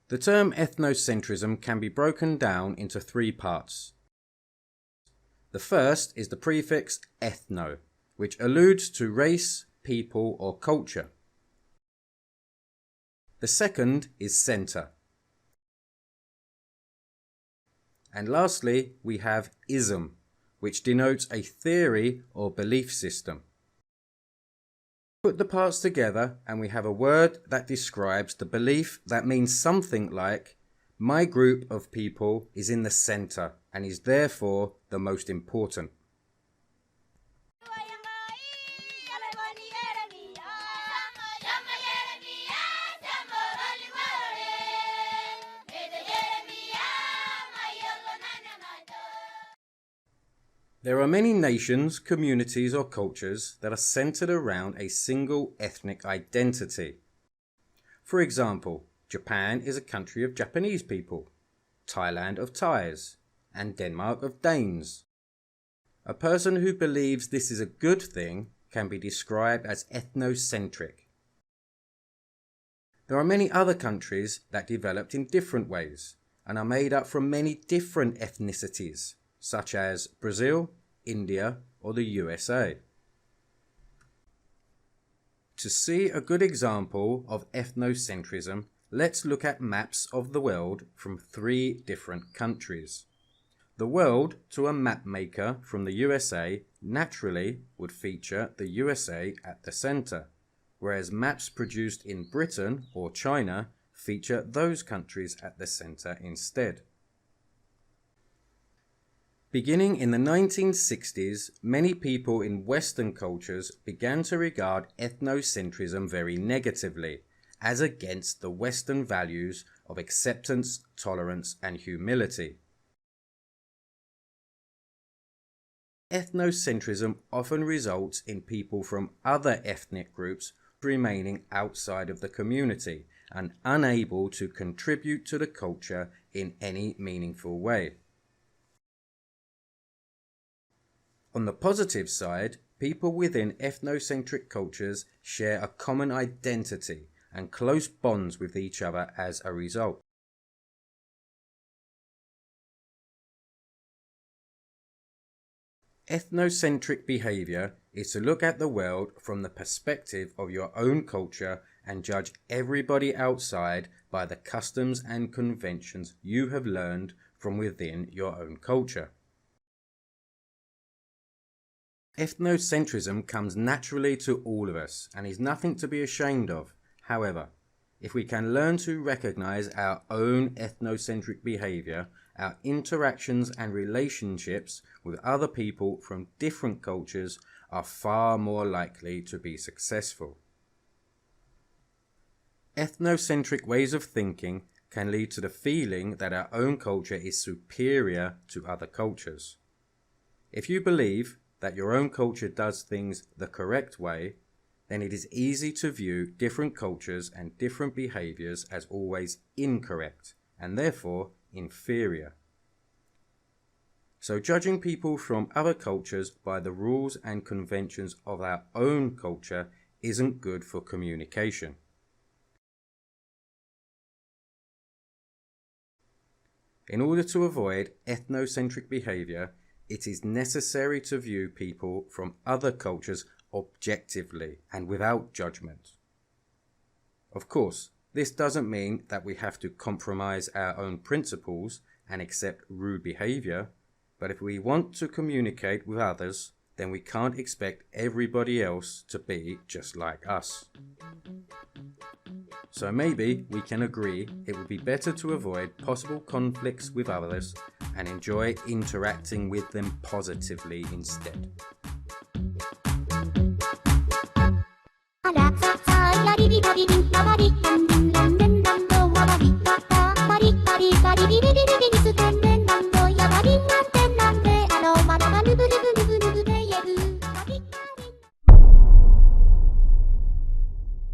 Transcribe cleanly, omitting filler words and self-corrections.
The term ethnocentrism can be broken down into three parts. The first is the prefix ethno, which alludes to race, people, or culture. The second is center. And lastly, we have ism, which denotes a theory or belief system. Put the parts together and we have a word that describes the belief that means something like, my group of people is in the center and is therefore the most important. There are many nations, communities or cultures that are centered around a single ethnic identity. For example, Japan is a country of Japanese people, Thailand of Thais, and Denmark of Danes. A person who believes this is a good thing can be described as ethnocentric. There are many other countries that developed in different ways and are made up from many different ethnicities, such as Brazil, India, or the USA. To see a good example of ethnocentrism, let's look at maps of the world from 3 different countries. The world to a map maker from the USA naturally would feature the USA at the center, whereas maps produced in Britain or China feature those countries at the center instead. Beginning in the 1960s, many people in Western cultures began to regard ethnocentrism very negatively, as against the Western values of acceptance, tolerance, and humility. Ethnocentrism often results in people from other ethnic groups remaining outside of the community and unable to contribute to the culture in any meaningful way. On the positive side, people within ethnocentric cultures share a common identity and close bonds with each other as a result. Ethnocentric behavior is to look at the world from the perspective of your own culture and judge everybody outside by the customs and conventions you have learned from within your own culture. Ethnocentrism comes naturally to all of us and is nothing to be ashamed of. However, if we can learn to recognize our own ethnocentric behavior, our interactions and relationships with other people from different cultures are far more likely to be successful. Ethnocentric ways of thinking can lead to the feeling that our own culture is superior to other cultures. If you believe that your own culture does things the correct way, then it is easy to view different cultures and different behaviors as always incorrect and therefore inferior. So judging people from other cultures by the rules and conventions of our own culture isn't good for communication. In order to avoid ethnocentric behavior, it is necessary to view people from other cultures objectively and without judgment. Of course, this doesn't mean that we have to compromise our own principles and accept rude behavior, but if we want to communicate with others, then we can't expect everybody else to be just like us. So maybe we can agree it would be better to avoid possible conflicts with others and enjoy interacting with them positively instead. Ala sa sa la di di da di di da ba di